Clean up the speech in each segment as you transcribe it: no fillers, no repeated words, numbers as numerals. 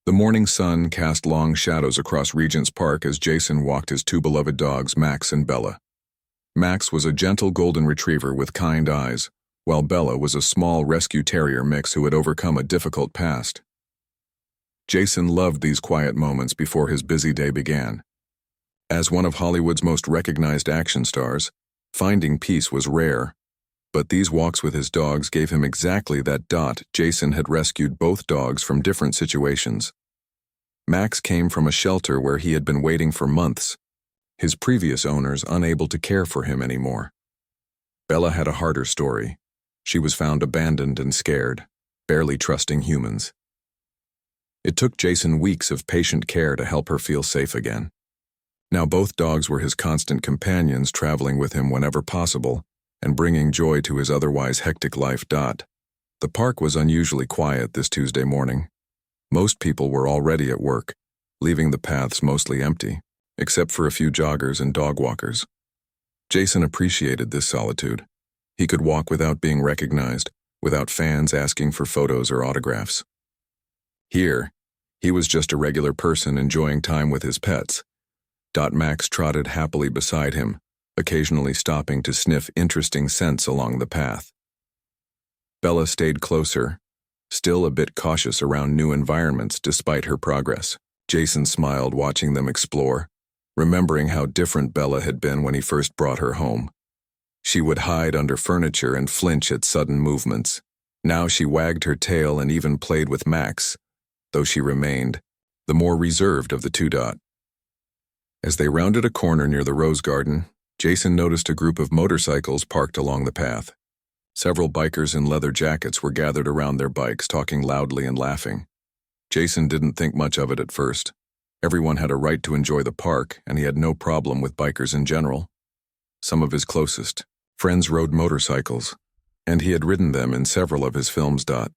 The morning sun cast long shadows across Regent's Park as Jason walked his two beloved dogs, Max and Bella. Max was a gentle golden retriever with kind eyes, while Bella was a small rescue terrier mix who had overcome a difficult past. Jason loved these quiet moments before his busy day began. As one of Hollywood's most recognized action stars, finding peace was rare, but these walks with his dogs gave him exactly that. Jason had rescued both dogs from different situations. Max came from a shelter where he had been waiting for months, his previous owners unable to care for him anymore. Bella had a harder story. She was found abandoned and scared, barely trusting humans. It took Jason weeks of patient care to help her feel safe again. Now both dogs were his constant companions, traveling with him whenever possible and bringing joy to his otherwise hectic life. The park was unusually quiet this Tuesday morning. Most people were already at work, leaving the paths mostly empty, except for a few joggers and dog walkers. Jason appreciated this solitude. He could walk without being recognized, without fans asking for photos or autographs. Here, he was just a regular person enjoying time with his pets. Max trotted happily beside him, occasionally stopping to sniff interesting scents along the path. Bella stayed closer, still a bit cautious around new environments despite her progress. Jason smiled watching them explore, remembering how different Bella had been when he first brought her home. She would hide under furniture and flinch at sudden movements. Now she wagged her tail and even played with Max, though she remained the more reserved of the two. As they rounded a corner near the rose garden, Jason noticed a group of motorcycles parked along the path. Several bikers in leather jackets were gathered around their bikes, talking loudly and laughing. Jason didn't think much of it at first. Everyone had a right to enjoy the park, and he had no problem with bikers in general. Some of his closest friends rode motorcycles, and he had ridden them in several of his films. The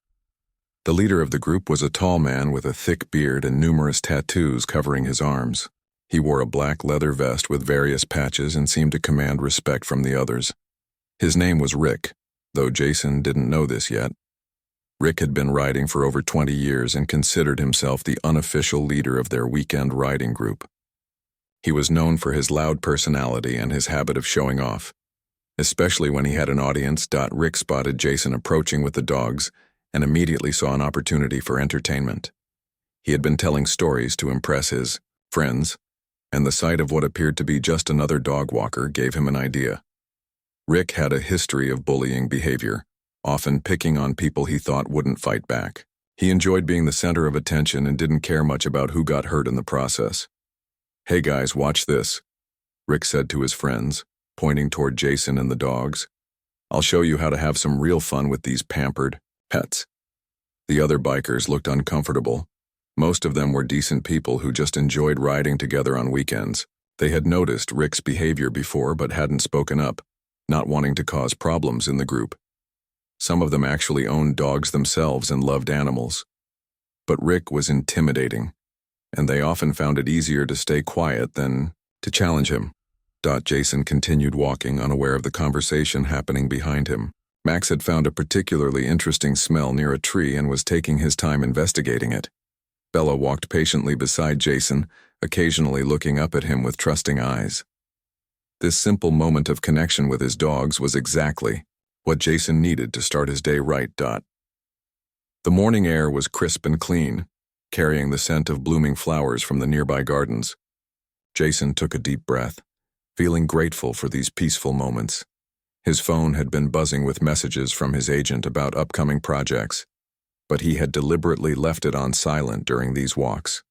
leader of the group was a tall man with a thick beard and numerous tattoos covering his arms. He wore a black leather vest with various patches and seemed to command respect from the others. His name was Rick, though Jason didn't know this yet. Rick had been riding for over 20 years and considered himself the unofficial leader of their weekend riding group. He was known for his loud personality and his habit of showing off, especially when he had an audience. Rick spotted Jason approaching with the dogs and immediately saw an opportunity for entertainment. He had been telling stories to impress his friends, and the sight of what appeared to be just another dog walker gave him an idea. Rick had a history of bullying behavior, often picking on people he thought wouldn't fight back. He enjoyed being the center of attention and didn't care much about who got hurt in the process. "Hey guys, watch this," Rick said to his friends, pointing toward Jason and the dogs. "I'll show you how to have some real fun with these pampered pets." The other bikers looked uncomfortable. Most of them were decent people who just enjoyed riding together on weekends. They had noticed Rick's behavior before but hadn't spoken up, not wanting to cause problems in the group. Some of them actually owned dogs themselves and loved animals. But Rick was intimidating, and they often found it easier to stay quiet than to challenge him. Jason continued walking, unaware of the conversation happening behind him. Max had found a particularly interesting smell near a tree and was taking his time investigating it. Bella walked patiently beside Jason, occasionally looking up at him with trusting eyes. This simple moment of connection with his dogs was exactly what Jason needed to start his day right. The morning air was crisp and clean, carrying the scent of blooming flowers from the nearby gardens. Jason took a deep breath, feeling grateful for these peaceful moments. His phone had been buzzing with messages from his agent about upcoming projects, but he had deliberately left it on silent during these walks.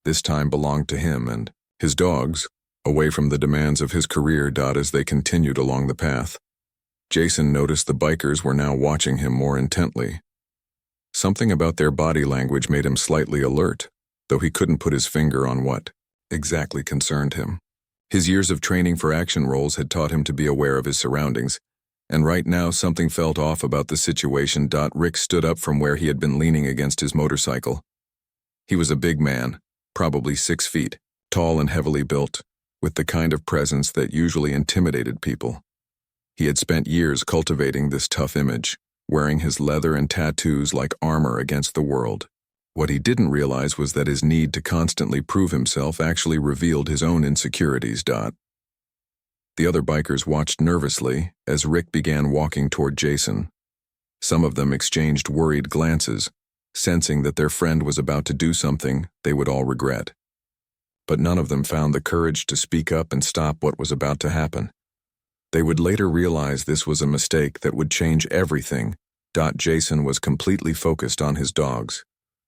This time belonged to him and his dogs, away from the demands of his career. As they continued along the path, Jason noticed the bikers were now watching him more intently. Something about their body language made him slightly alert, though he couldn't put his finger on what exactly concerned him. His years of training for action roles had taught him to be aware of his surroundings, and right now something felt off about the situation. Rick stood up from where he had been leaning against his motorcycle. He was a big man, probably 6 feet, tall and heavily built, with the kind of presence that usually intimidated people. He had spent years cultivating this tough image, wearing his leather and tattoos like armor against the world. What he didn't realize was that his need to constantly prove himself actually revealed his own insecurities. The other bikers watched nervously as Rick began walking toward Jason. Some of them exchanged worried glances, sensing that their friend was about to do something they would all regret. But none of them found the courage to speak up and stop what was about to happen. They would later realize this was a mistake that would change everything. Jason was completely focused on his dogs,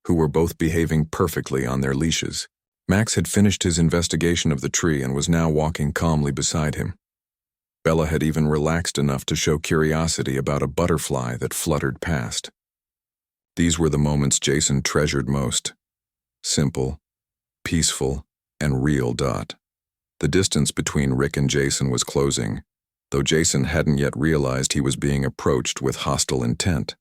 who were both behaving perfectly on their leashes. Max had finished his investigation of the tree and was now walking calmly beside him. Bella had even relaxed enough to show curiosity about a butterfly that fluttered past. These were the moments Jason treasured most. Simple, peaceful, and real. The distance between Rick and Jason was closing, though Jason hadn't yet realized he was being approached with hostile intent.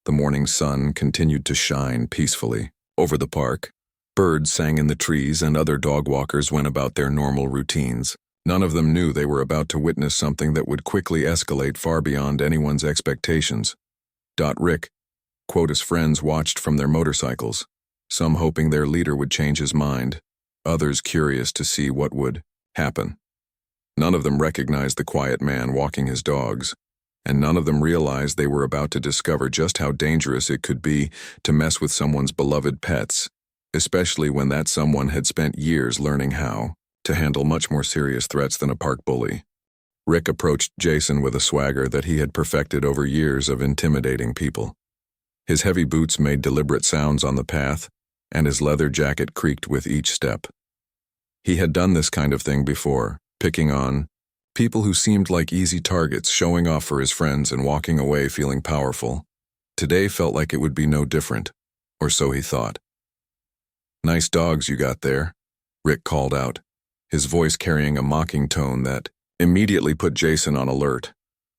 The morning sun continued to shine peacefully over the park. Birds sang in the trees and other dog walkers went about their normal routines. None of them knew they were about to witness something that would quickly escalate far beyond anyone's expectations. Rick, his friends watched from their motorcycles, some hoping their leader would change his mind, others curious to see what would happen. None of them recognized the quiet man walking his dogs, and none of them realized they were about to discover just how dangerous it could be to mess with someone's beloved pets, especially when that someone had spent years learning how to handle much more serious threats than a park bully. Rick approached Jason with a swagger that he had perfected over years of intimidating people. His heavy boots made deliberate sounds on the path, and his leather jacket creaked with each step. He had done this kind of thing before, picking on people who seemed like easy targets, showing off for his friends and walking away feeling powerful. Today felt like it would be no different, or so he thought. "Nice dogs you got there," Rick called out, his voice carrying a mocking tone that immediately put Jason on alert.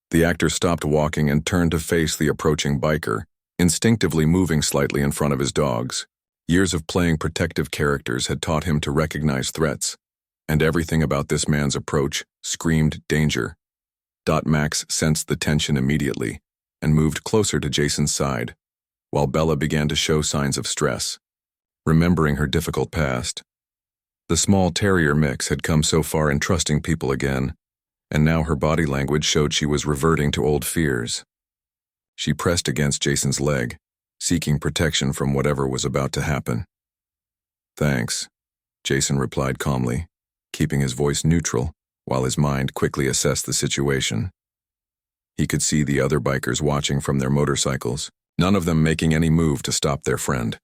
The actor stopped walking and turned to face the approaching biker, instinctively moving slightly in front of his dogs. Years of playing protective characters had taught him to recognize threats, and everything about this man's approach screamed danger. Max sensed the tension immediately and moved closer to Jason's side, while Bella began to show signs of stress, remembering her difficult past. The small terrier mix had come so far in trusting people again, and now her body language showed she was reverting to old fears. She pressed against Jason's leg, seeking protection from whatever was about to happen. "Thanks," Jason replied calmly, keeping his voice neutral while his mind quickly assessed the situation. He could see the other bikers watching from their motorcycles, none of them making any move to stop their friend.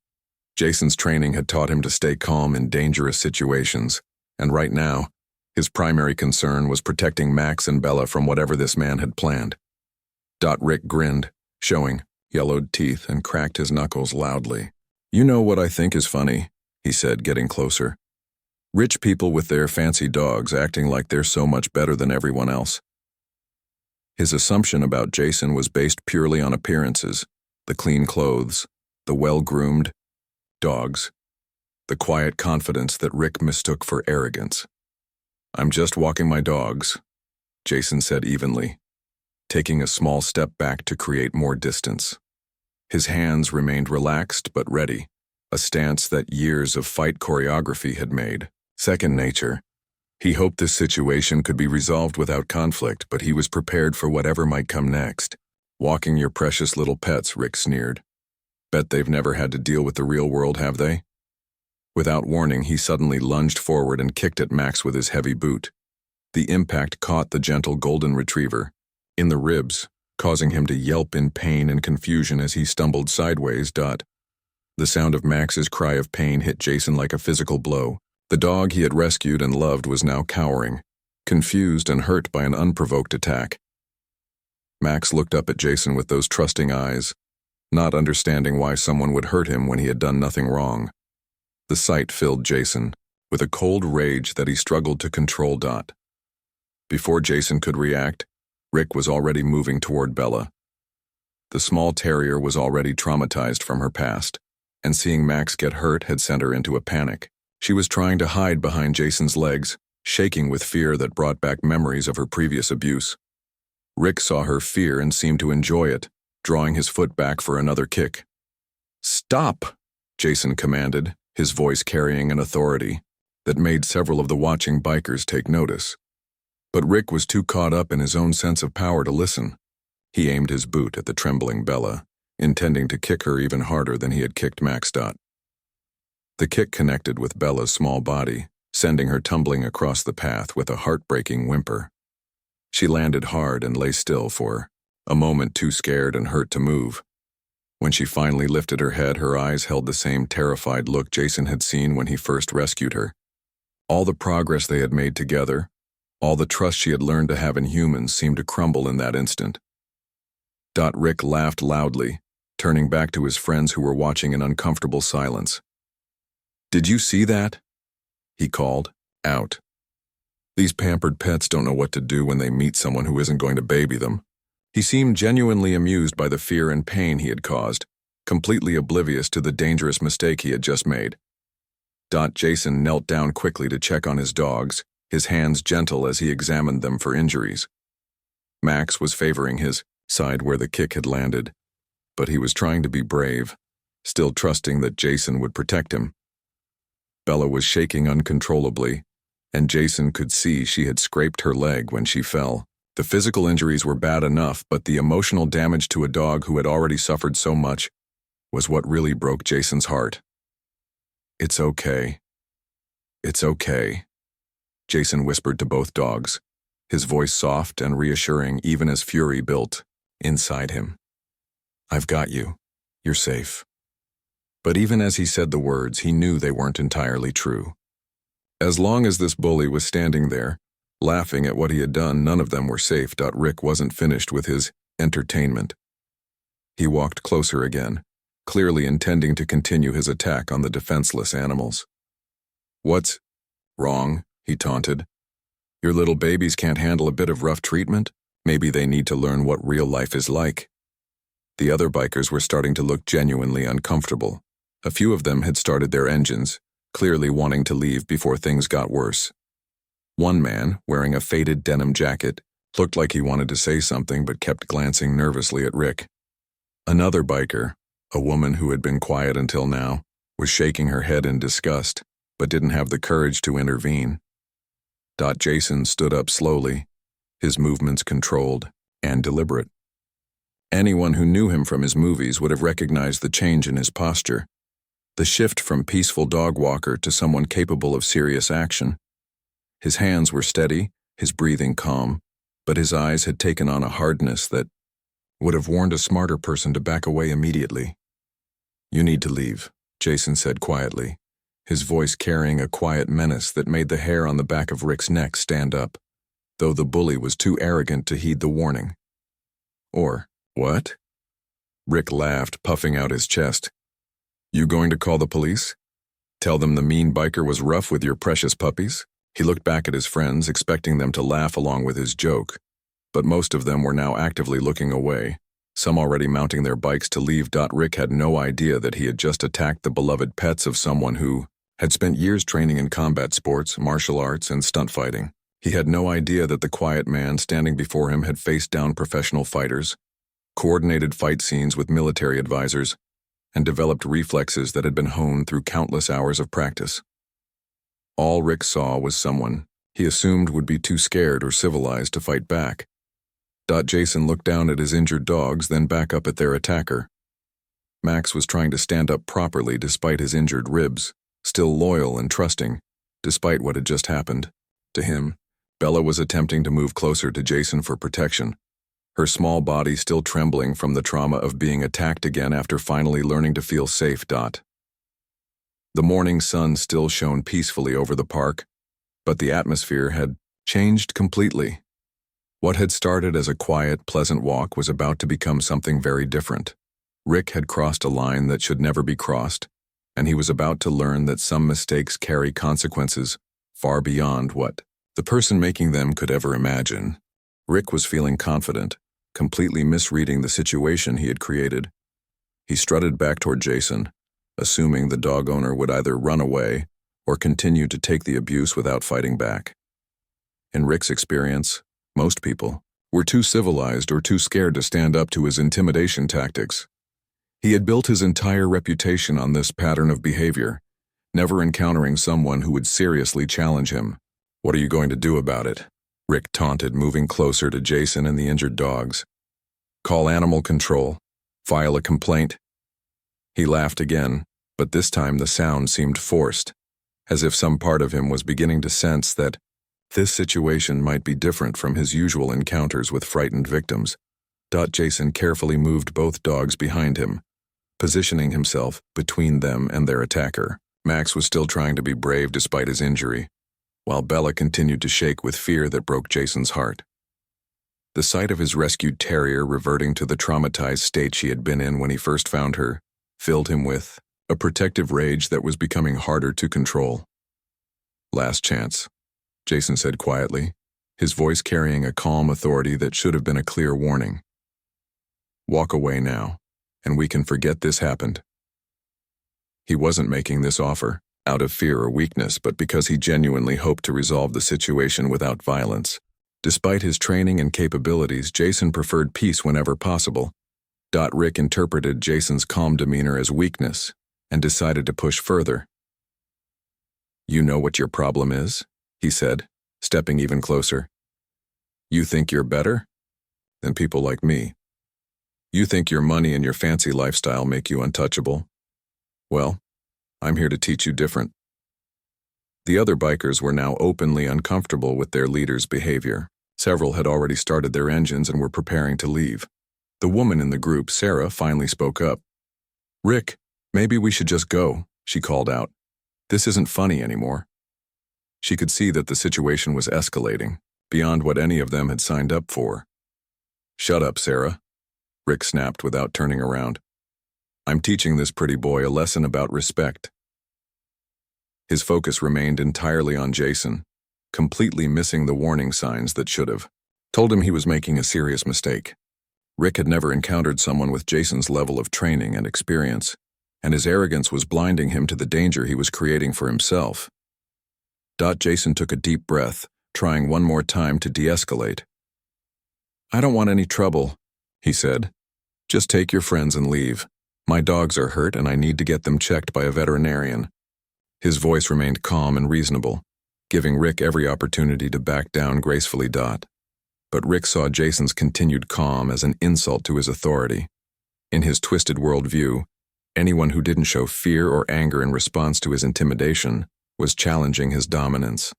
Jason's training had taught him to stay calm in dangerous situations, and right now, his primary concern was protecting Max and Bella from whatever this man had planned. Rick grinned, showing yellowed teeth, and cracked his knuckles loudly. "You know what I think is funny," he said, getting closer. "Rich people with their fancy dogs acting like they're so much better than everyone else." His assumption about Jason was based purely on appearances, the clean clothes, the well-groomed dogs, the quiet confidence that Rick mistook for arrogance. "I'm just walking my dogs," Jason said evenly, taking a small step back to create more distance. His hands remained relaxed but ready, a stance that years of fight choreography had made second nature. He hoped this situation could be resolved without conflict, but he was prepared for whatever might come next. "Walking your precious little pets," Rick sneered. "Bet they've never had to deal with the real world, have they?" Without warning, he suddenly lunged forward and kicked at Max with his heavy boot. The impact caught the gentle golden retriever in the ribs, causing him to yelp in pain and confusion as he stumbled sideways. The sound of Max's cry of pain hit Jason like a physical blow. The dog he had rescued and loved was now cowering, confused and hurt by an unprovoked attack. Max looked up at Jason with those trusting eyes, not understanding why someone would hurt him when he had done nothing wrong. The sight filled Jason with a cold rage that he struggled to control. Before Jason could react, Rick was already moving toward Bella. The small terrier was already traumatized from her past, and seeing Max get hurt had sent her into a panic. She was trying to hide behind Jason's legs, shaking with fear that brought back memories of her previous abuse. Rick saw her fear and seemed to enjoy it, drawing his foot back for another kick. "Stop!" Jason commanded, his voice carrying an authority that made several of the watching bikers take notice. But Rick was too caught up in his own sense of power to listen. He aimed his boot at the trembling Bella, intending to kick her even harder than he had kicked Max. The kick connected with Bella's small body, sending her tumbling across the path with a heartbreaking whimper. She landed hard and lay still for a moment, too scared and hurt to move. When she finally lifted her head, her eyes held the same terrified look Jason had seen when he first rescued her. All the progress they had made together, all the trust she had learned to have in humans seemed to crumble in that instant. Rick laughed loudly, turning back to his friends who were watching in uncomfortable silence. "Did you see that?" he called out. "These pampered pets don't know what to do when they meet someone who isn't going to baby them." He seemed genuinely amused by the fear and pain he had caused, completely oblivious to the dangerous mistake he had just made. Jason knelt down quickly to check on his dogs, his hands gentle as he examined them for injuries. Max was favoring his side where the kick had landed, but he was trying to be brave, still trusting that Jason would protect him. Bella was shaking uncontrollably, and Jason could see she had scraped her leg when she fell. The physical injuries were bad enough, but the emotional damage to a dog who had already suffered so much was what really broke Jason's heart. "It's okay. It's okay," Jason whispered to both dogs, his voice soft and reassuring even as fury built inside him. "I've got you. You're safe." But even as he said the words, he knew they weren't entirely true. As long as this bully was standing there, laughing at what he had done, none of them were safe. Rick wasn't finished with his entertainment. He walked closer again, clearly intending to continue his attack on the defenseless animals. "What's wrong?" he taunted. "Your little babies can't handle a bit of rough treatment? Maybe they need to learn what real life is like." The other bikers were starting to look genuinely uncomfortable. A few of them had started their engines, clearly wanting to leave before things got worse. One man, wearing a faded denim jacket, looked like he wanted to say something but kept glancing nervously at Rick. Another biker, a woman who had been quiet until now, was shaking her head in disgust, but didn't have the courage to intervene. Jason stood up slowly, his movements controlled and deliberate. Anyone who knew him from his movies would have recognized the change in his posture, the shift from peaceful dog walker to someone capable of serious action. His hands were steady, his breathing calm, but his eyes had taken on a hardness that would have warned a smarter person to back away immediately. "You need to leave," Jason said quietly, his voice carrying a quiet menace that made the hair on the back of Rick's neck stand up, though the bully was too arrogant to heed the warning. "Or, what?" Rick laughed, puffing out his chest. "You going to call the police? Tell them the mean biker was rough with your precious puppies?" He looked back at his friends, expecting them to laugh along with his joke, but most of them were now actively looking away, some already mounting their bikes to leave. Rick had no idea that he had just attacked the beloved pets of someone who had spent years training in combat sports, martial arts, and stunt fighting. He had no idea that the quiet man standing before him had faced down professional fighters, coordinated fight scenes with military advisors, and developed reflexes that had been honed through countless hours of practice. All Rick saw was someone he assumed would be too scared or civilized to fight back. Jason looked down at his injured dogs, then back up at their attacker. Max was trying to stand up properly despite his injured ribs, still loyal and trusting, despite what had just happened to him. Bella was attempting to move closer to Jason for protection, her small body still trembling from the trauma of being attacked again after finally learning to feel safe. The morning sun still shone peacefully over the park, but the atmosphere had changed completely. What had started as a quiet, pleasant walk was about to become something very different. Rick had crossed a line that should never be crossed, and he was about to learn that some mistakes carry consequences far beyond what the person making them could ever imagine. Rick was feeling confident, completely misreading the situation he had created. He strutted back toward Jason, assuming the dog owner would either run away or continue to take the abuse without fighting back. In Rick's experience, most people were too civilized or too scared to stand up to his intimidation tactics. He had built his entire reputation on this pattern of behavior, never encountering someone who would seriously challenge him. "What are you going to do about it?" Rick taunted, moving closer to Jason and the injured dogs. "Call animal control. File a complaint." He laughed again, but this time the sound seemed forced, as if some part of him was beginning to sense that this situation might be different from his usual encounters with frightened victims. Jason carefully moved both dogs behind him, positioning himself between them and their attacker. Max was still trying to be brave despite his injury, while Bella continued to shake with fear that broke Jason's heart. The sight of his rescued terrier reverting to the traumatized state she had been in when he first found her filled him with a protective rage that was becoming harder to control. "Last chance," Jason said quietly, his voice carrying a calm authority that should have been a clear warning. "Walk away now, and we can forget this happened." He wasn't making this offer out of fear or weakness, but because he genuinely hoped to resolve the situation without violence. Despite his training and capabilities, Jason preferred peace whenever possible. Rick interpreted Jason's calm demeanor as weakness and decided to push further. "You know what your problem is?" he said, stepping even closer. "You think you're better than people like me. You think your money and your fancy lifestyle make you untouchable. Well, I'm here to teach you different." The other bikers were now openly uncomfortable with their leader's behavior. Several had already started their engines and were preparing to leave. The woman in the group, Sarah, finally spoke up. "Rick, maybe we should just go," she called out. "This isn't funny anymore." She could see that the situation was escalating, beyond what any of them had signed up for. "Shut up, Sarah," Rick snapped without turning around. "I'm teaching this pretty boy a lesson about respect." His focus remained entirely on Jason, completely missing the warning signs that should have told him he was making a serious mistake. Rick had never encountered someone with Jason's level of training and experience, and his arrogance was blinding him to the danger he was creating for himself. Jason took a deep breath, trying one more time to de-escalate. "I don't want any trouble," he said. "Just take your friends and leave. My dogs are hurt and I need to get them checked by a veterinarian." His voice remained calm and reasonable, giving Rick every opportunity to back down gracefully. But Rick saw Jason's continued calm as an insult to his authority. In his twisted worldview, anyone who didn't show fear or anger in response to his intimidation was challenging his dominance.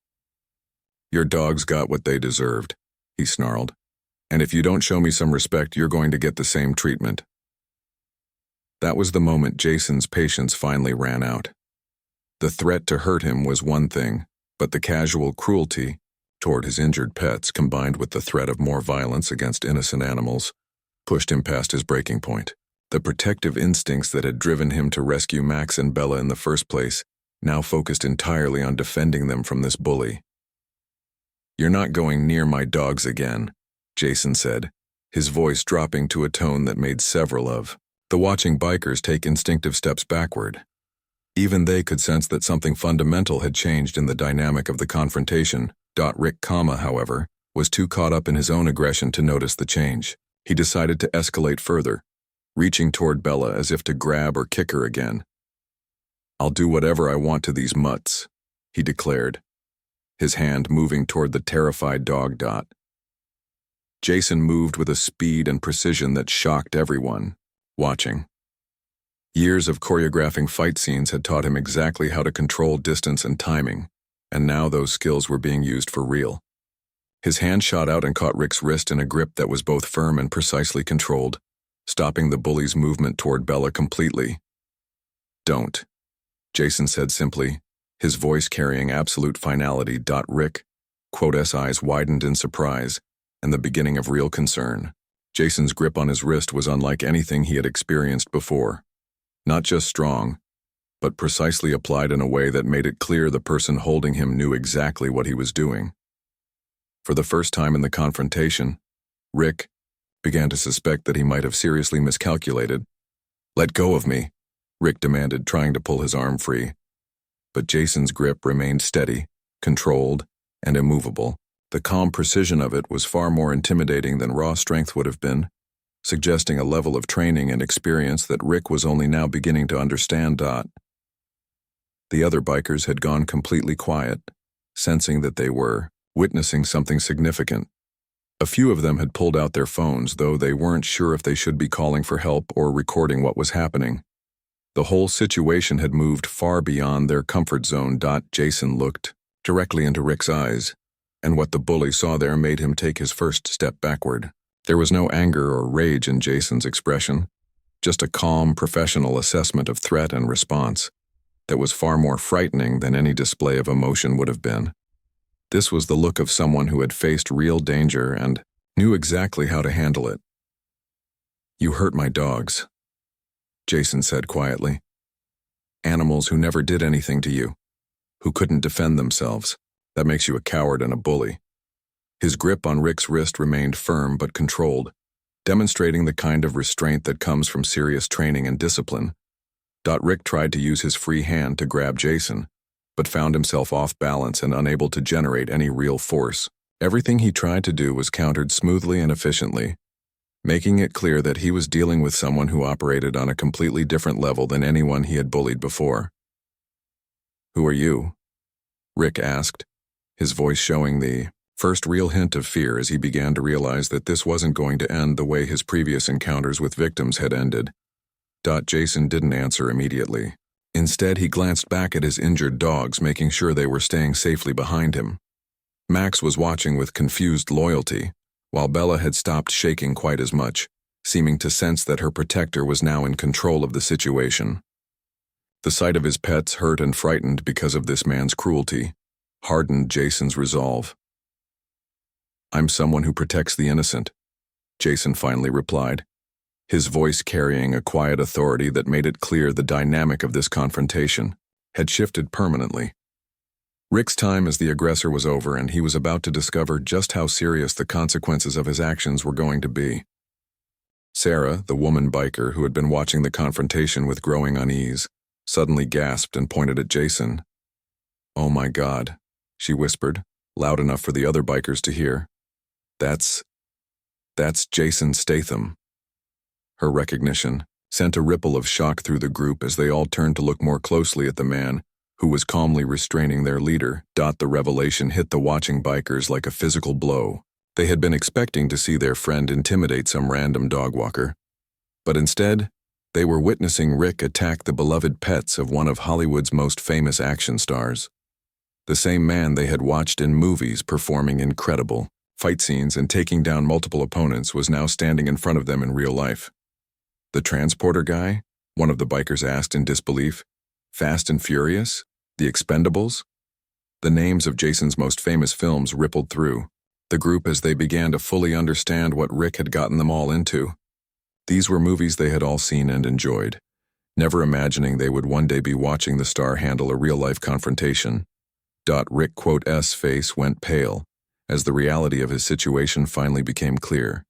"Your dogs got what they deserved," he snarled. "And if you don't show me some respect, you're going to get the same treatment." That was the moment Jason's patience finally ran out. The threat to hurt him was one thing, but the casual cruelty toward his injured pets, combined with the threat of more violence against innocent animals, pushed him past his breaking point. The protective instincts that had driven him to rescue Max and Bella in the first place now focused entirely on defending them from this bully. "You're not going near my dogs again," Jason said, his voice dropping to a tone that made several of the watching bikers take instinctive steps backward. Even they could sense that something fundamental had changed in the dynamic of the confrontation. Rick, however, was too caught up in his own aggression to notice the change. He decided to escalate further, reaching toward Bella as if to grab or kick her again. "I'll do whatever I want to these mutts," he declared, his hand moving toward the terrified dog. Jason moved with a speed and precision that shocked everyone watching. Years of choreographing fight scenes had taught him exactly how to control distance and timing, and now those skills were being used for real. His hand shot out and caught Rick's wrist in a grip that was both firm and precisely controlled, stopping the bully's movement toward Bella completely. "Don't," Jason said simply, his voice carrying absolute finality. Rick's eyes widened in surprise and the beginning of real concern. Jason's grip on his wrist was unlike anything he had experienced before. Not just strong, but precisely applied in a way that made it clear the person holding him knew exactly what he was doing. For the first time in the confrontation, Rick began to suspect that he might have seriously miscalculated. "Let go of me," Rick demanded, trying to pull his arm free. But Jason's grip remained steady, controlled, and immovable. The calm precision of it was far more intimidating than raw strength would have been. suggesting a level of training and experience that Rick was only now beginning to understand. The other bikers had gone completely quiet, sensing that they were witnessing something significant. A few of them had pulled out their phones, though they weren't sure if they should be calling for help or recording what was happening. The whole situation had moved far beyond their comfort zone. Jason looked directly into Rick's eyes, and what the bully saw there made him take his first step backward. There was no anger or rage in Jason's expression, just a calm, professional assessment of threat and response that was far more frightening than any display of emotion would have been. This was the look of someone who had faced real danger and knew exactly how to handle it. "You hurt my dogs," Jason said quietly. "Animals who never did anything to you, who couldn't defend themselves. That makes you a coward and a bully." His grip on Rick's wrist remained firm but controlled, demonstrating the kind of restraint that comes from serious training and discipline. Rick tried to use his free hand to grab Jason, but found himself off balance and unable to generate any real force. Everything he tried to do was countered smoothly and efficiently, making it clear that he was dealing with someone who operated on a completely different level than anyone he had bullied before. "Who are you?" Rick asked, his voice showing the first real hint of fear as he began to realize that this wasn't going to end the way his previous encounters with victims had ended. Jason didn't answer immediately. Instead, he glanced back at his injured dogs, making sure they were staying safely behind him. Max was watching with confused loyalty, while Bella had stopped shaking quite as much, seeming to sense that her protector was now in control of the situation. The sight of his pets, hurt and frightened because of this man's cruelty, hardened Jason's resolve. "I'm someone who protects the innocent," Jason finally replied, his voice carrying a quiet authority that made it clear the dynamic of this confrontation had shifted permanently. Rick's time as the aggressor was over, and he was about to discover just how serious the consequences of his actions were going to be. Sarah, the woman biker who had been watching the confrontation with growing unease, suddenly gasped and pointed at Jason. "Oh my God," she whispered, loud enough for the other bikers to hear. That's Jason Statham." Her recognition sent a ripple of shock through the group as they all turned to look more closely at the man who was calmly restraining their leader. The revelation hit the watching bikers like a physical blow. They had been expecting to see their friend intimidate some random dog walker, but instead, they were witnessing Rick attack the beloved pets of one of Hollywood's most famous action stars. The same man they had watched in movies performing incredible fight scenes and taking down multiple opponents was now standing in front of them in real life. "The transporter guy?" one of the bikers asked in disbelief. "Fast and Furious? The Expendables?" The names of Jason's most famous films rippled through the group as they began to fully understand what Rick had gotten them all into. These were movies they had all seen and enjoyed, never imagining they would one day be watching the star handle a real-life confrontation. Rick's face went pale as the reality of his situation finally became clear.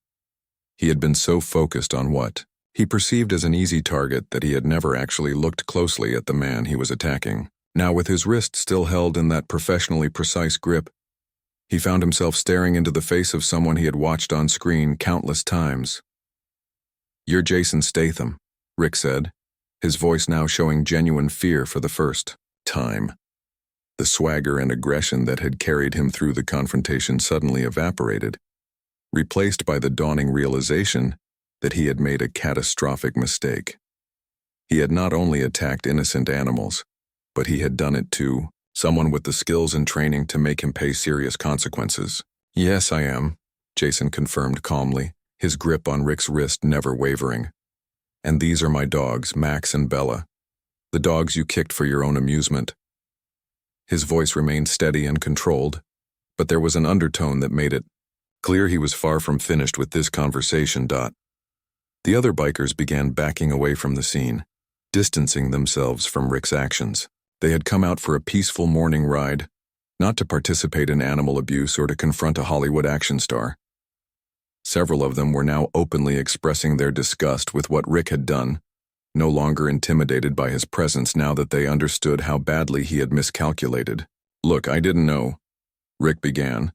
He had been so focused on what he perceived as an easy target that he had never actually looked closely at the man he was attacking. Now, with his wrist still held in that professionally precise grip, he found himself staring into the face of someone he had watched on screen countless times. "You're Jason Statham," Rick said, his voice now showing genuine fear for the first time. The swagger and aggression that had carried him through the confrontation suddenly evaporated, replaced by the dawning realization that he had made a catastrophic mistake. He had not only attacked innocent animals, but he had done it to someone with the skills and training to make him pay serious consequences. "Yes, I am," Jason confirmed calmly, his grip on Rick's wrist never wavering. "And these are my dogs, Max and Bella. The dogs you kicked for your own amusement." His voice remained steady and controlled, but there was an undertone that made it clear he was far from finished with this conversation. The other bikers began backing away from the scene, distancing themselves from Rick's actions. They had come out for a peaceful morning ride, not to participate in animal abuse or to confront a Hollywood action star. Several of them were now openly expressing their disgust with what Rick had done, no longer intimidated by his presence now that they understood how badly he had miscalculated. "Look, I didn't know," Rick began,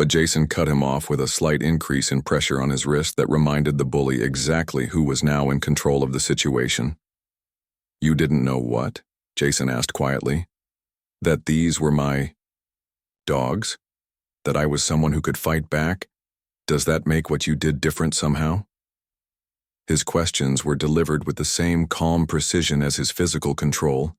But Jason cut him off with a slight increase in pressure on his wrist that reminded the bully exactly who was now in control of the situation. "You didn't know what?" Jason asked quietly. "That these were my dogs? That I was someone who could fight back? Does that make what you did different somehow?" His questions were delivered with the same calm precision as his physical control,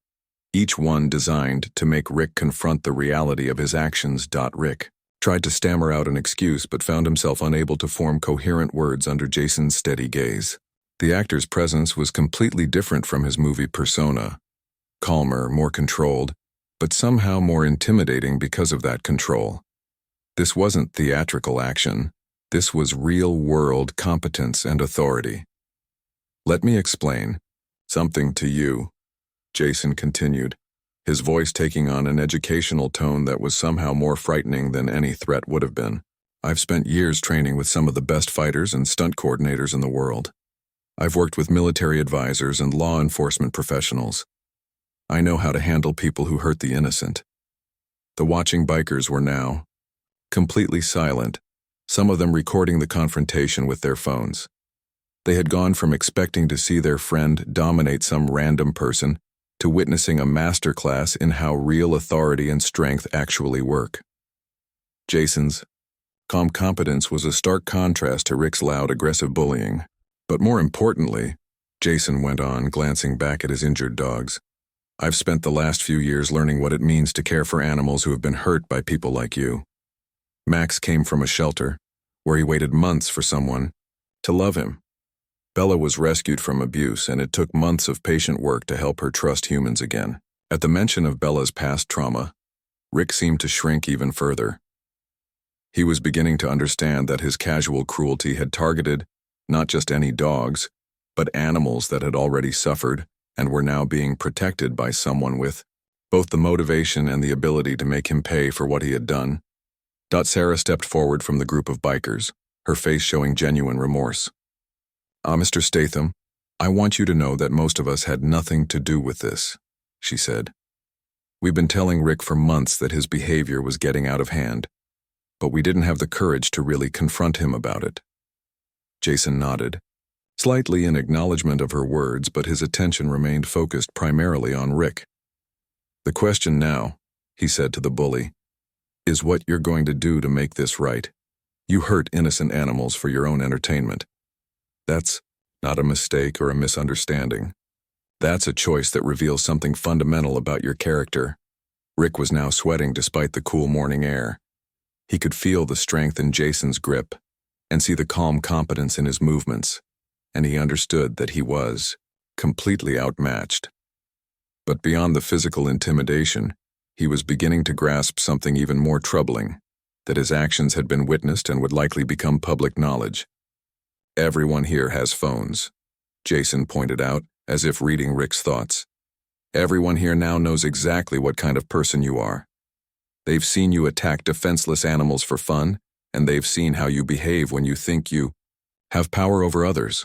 each one designed to make Rick confront the reality of his actions. Rick tried to stammer out an excuse but found himself unable to form coherent words under Jason's steady gaze. The actor's presence was completely different from his movie persona, calmer, more controlled, but somehow more intimidating because of that control. This wasn't theatrical action. This was real-world competence and authority. "Let me explain something to you," Jason continued, his voice taking on an educational tone that was somehow more frightening than any threat would have been. "I've spent years training with some of the best fighters and stunt coordinators in the world. I've worked with military advisors and law enforcement professionals. I know how to handle people who hurt the innocent." The watching bikers were now completely silent, some of them recording the confrontation with their phones. They had gone from expecting to see their friend dominate some random person to witnessing a masterclass in how real authority and strength actually work. Jason's calm competence was a stark contrast to Rick's loud, aggressive bullying. But more importantly, Jason went on, glancing back at his injured dogs, "I've spent the last few years learning what it means to care for animals who have been hurt by people like you. Max came from a shelter where he waited months for someone to love him. Bella was rescued from abuse, and it took months of patient work to help her trust humans again." At the mention of Bella's past trauma, Rick seemed to shrink even further. He was beginning to understand that his casual cruelty had targeted not just any dogs, but animals that had already suffered and were now being protected by someone with both the motivation and the ability to make him pay for what he had done. Sarah stepped forward from the group of bikers, her face showing genuine remorse. "Mr. Statham, I want you to know that most of us had nothing to do with this," she said. "We've been telling Rick for months that his behavior was getting out of hand, but we didn't have the courage to really confront him about it." Jason nodded, slightly in acknowledgement of her words, but his attention remained focused primarily on Rick. "The question now," he said to the bully, "is what you're going to do to make this right. You hurt innocent animals for your own entertainment. That's not a mistake or a misunderstanding. That's a choice that reveals something fundamental about your character." Rick was now sweating despite the cool morning air. He could feel the strength in Jason's grip and see the calm competence in his movements, and he understood that he was completely outmatched. But beyond the physical intimidation, he was beginning to grasp something even more troubling, that his actions had been witnessed and would likely become public knowledge. "Everyone here has phones," Jason pointed out, as if reading Rick's thoughts. "Everyone here now knows exactly what kind of person you are. They've seen you attack defenseless animals for fun, and they've seen how you behave when you think you have power over others."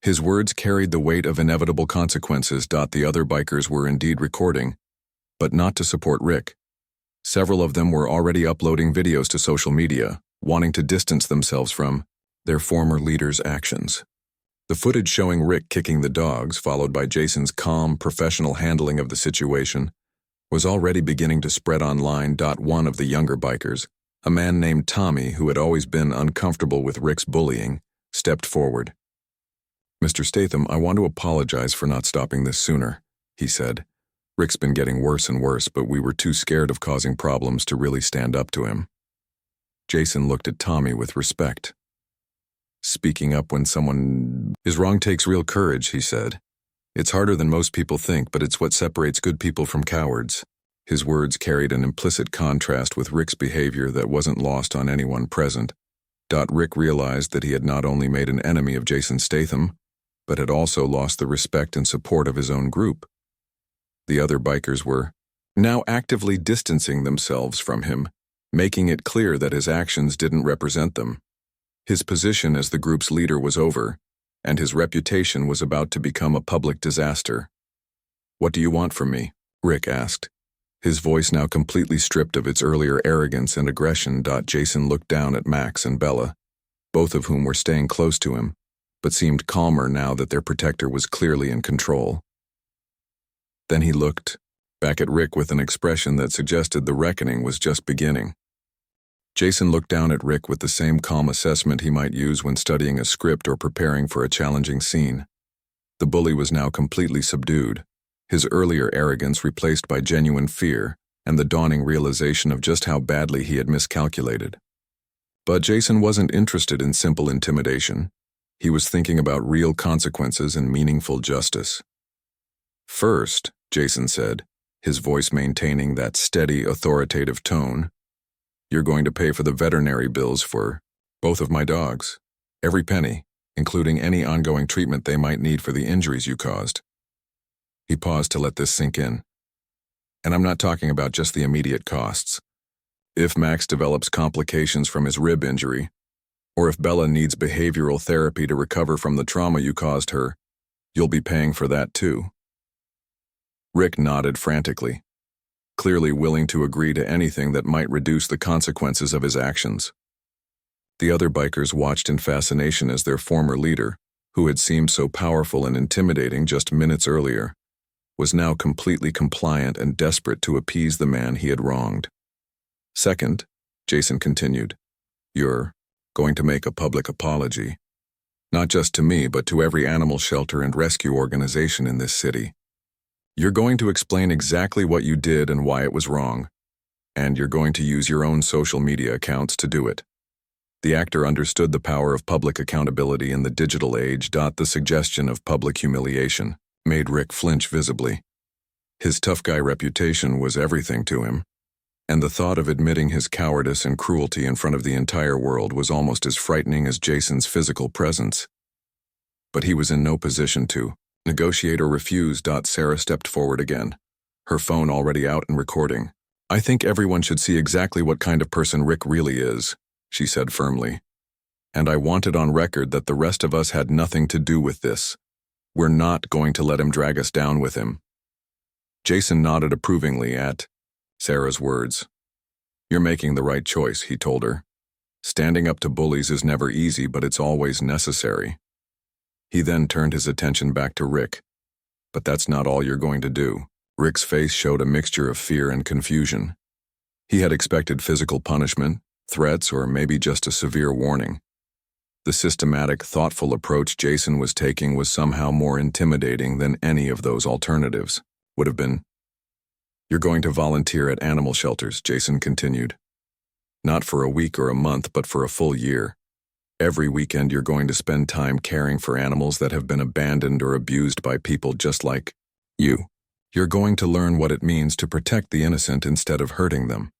His words carried the weight of inevitable consequences. The other bikers were indeed recording, but not to support Rick. Several of them were already uploading videos to social media, wanting to distance themselves from their former leader's actions. The footage showing Rick kicking the dogs, followed by Jason's calm, professional handling of the situation, was already beginning to spread online. One of the younger bikers, a man named Tommy who had always been uncomfortable with Rick's bullying, stepped forward. "Mr. Statham, I want to apologize for not stopping this sooner," he said. "Rick's been getting worse and worse, but we were too scared of causing problems to really stand up to him." Jason looked at Tommy with respect. "Speaking up when someone is wrong takes real courage," he said. "It's harder than most people think, but it's what separates good people from cowards." His words carried an implicit contrast with Rick's behavior that wasn't lost on anyone present. Rick realized that he had not only made an enemy of Jason Statham, but had also lost the respect and support of his own group. The other bikers were now actively distancing themselves from him, making it clear that his actions didn't represent them. His position as the group's leader was over, and his reputation was about to become a public disaster. "What do you want from me?" Rick asked. His voice now completely stripped of its earlier arrogance and aggression. Jason looked down at Max and Bella, both of whom were staying close to him, but seemed calmer now that their protector was clearly in control. Then he looked back at Rick with an expression that suggested the reckoning was just beginning. Jason looked down at Rick with the same calm assessment he might use when studying a script or preparing for a challenging scene. The bully was now completely subdued, his earlier arrogance replaced by genuine fear and the dawning realization of just how badly he had miscalculated. But Jason wasn't interested in simple intimidation. He was thinking about real consequences and meaningful justice. "First," Jason said, his voice maintaining that steady, authoritative tone, "you're going to pay for the veterinary bills for both of my dogs. Every penny, including any ongoing treatment they might need for the injuries you caused." He paused to let this sink in. "And I'm not talking about just the immediate costs. If Max develops complications from his rib injury, or if Bella needs behavioral therapy to recover from the trauma you caused her, you'll be paying for that too." Rick nodded frantically, clearly willing to agree to anything that might reduce the consequences of his actions. The other bikers watched in fascination as their former leader, who had seemed so powerful and intimidating just minutes earlier, was now completely compliant and desperate to appease the man he had wronged. "Second," Jason continued, "you're going to make a public apology. Not just to me, but to every animal shelter and rescue organization in this city. You're going to explain exactly what you did and why it was wrong, and you're going to use your own social media accounts to do it." The actor understood the power of public accountability in the digital age. The suggestion of public humiliation made Rick flinch visibly. His tough guy reputation was everything to him, and the thought of admitting his cowardice and cruelty in front of the entire world was almost as frightening as Jason's physical presence. But he was in no position to negotiate or refuse. Sarah stepped forward again, her phone already out and recording. "I think everyone should see exactly what kind of person Rick really is," she said firmly. "And I want it on record that the rest of us had nothing to do with this. We're not going to let him drag us down with him." Jason nodded approvingly at Sarah's words. "You're making the right choice," he told her. "Standing up to bullies is never easy, but it's always necessary." He then turned his attention back to Rick. "But that's not all you're going to do." Rick's face showed a mixture of fear and confusion. He had expected physical punishment, threats, or maybe just a severe warning. The systematic, thoughtful approach Jason was taking was somehow more intimidating than any of those alternatives would have been. "You're going to volunteer at animal shelters," Jason continued. "Not for a week or a month, but for a full year. Every weekend you're going to spend time caring for animals that have been abandoned or abused by people just like you. You're going to learn what it means to protect the innocent instead of hurting them."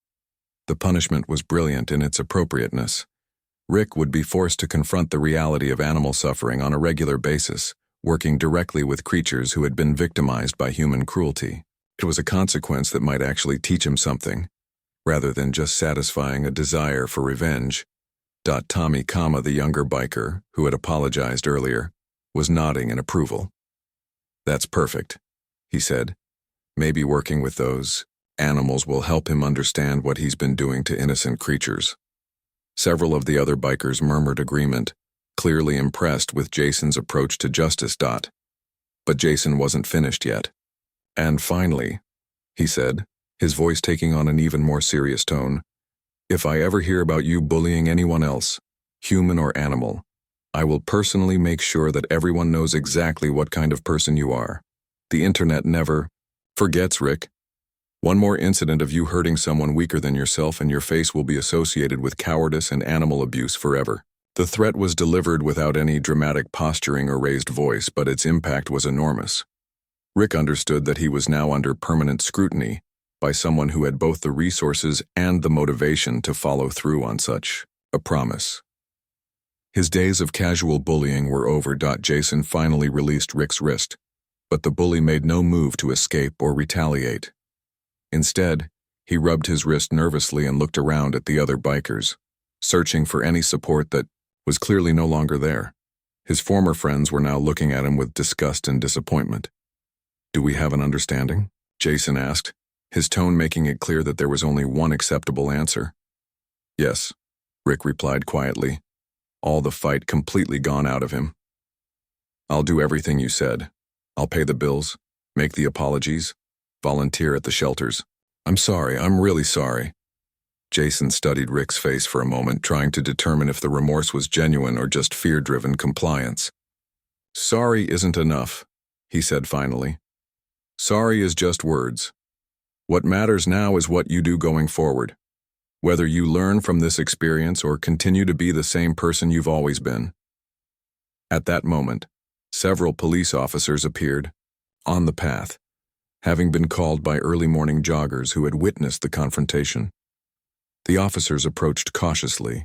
The punishment was brilliant in its appropriateness. Rick would be forced to confront the reality of animal suffering on a regular basis, working directly with creatures who had been victimized by human cruelty. It was a consequence that might actually teach him something, rather than just satisfying a desire for revenge. Tommy, the younger biker, who had apologized earlier, was nodding in approval. "That's perfect," he said. "Maybe working with those animals will help him understand what he's been doing to innocent creatures." Several of the other bikers murmured agreement, clearly impressed with Jason's approach to justice. But Jason wasn't finished yet. "And finally," he said, his voice taking on an even more serious tone, "if I ever hear about you bullying anyone else, human or animal, I will personally make sure that everyone knows exactly what kind of person you are. The internet never forgets, Rick. One more incident of you hurting someone weaker than yourself and your face will be associated with cowardice and animal abuse forever." The threat was delivered without any dramatic posturing or raised voice, but its impact was enormous. Rick understood that he was now under permanent scrutiny by someone who had both the resources and the motivation to follow through on such a promise. His days of casual bullying were over. Jason finally released Rick's wrist, but the bully made no move to escape or retaliate. Instead, he rubbed his wrist nervously and looked around at the other bikers, searching for any support that was clearly no longer there. His former friends were now looking at him with disgust and disappointment. "Do we have an understanding?" Jason asked. his tone making it clear that there was only one acceptable answer. Yes, Rick replied quietly, all the fight completely gone out of him. I'll do everything you said. I'll pay the bills, make the apologies, volunteer at the shelters. I'm sorry, I'm really sorry. Jason studied Rick's face for a moment, trying to determine if the remorse was genuine or just fear-driven compliance. Sorry isn't enough, he said finally. Sorry is just words. What matters now is what you do going forward. Whether you learn from this experience or continue to be the same person you've always been. At that moment, several police officers appeared, on the path, having been called by early morning joggers who had witnessed the confrontation. The officers approached cautiously,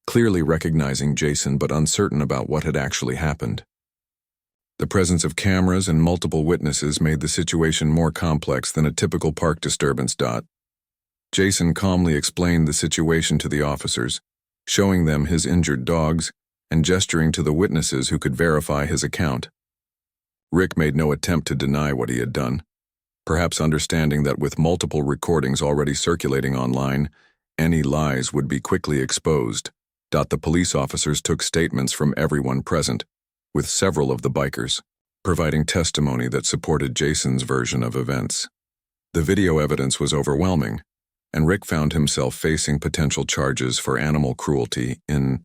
clearly recognizing Jason but uncertain about what had actually happened. The presence of cameras and multiple witnesses made the situation more complex than a typical park disturbance. Jason calmly explained the situation to the officers, showing them his injured dogs and gesturing to the witnesses who could verify his account. Rick made no attempt to deny what he had done, perhaps understanding that with multiple recordings already circulating online, any lies would be quickly exposed. The police officers took statements from everyone present, with several of the bikers providing testimony that supported Jason's version of events. The video evidence was overwhelming, and Rick found himself facing potential charges for animal cruelty in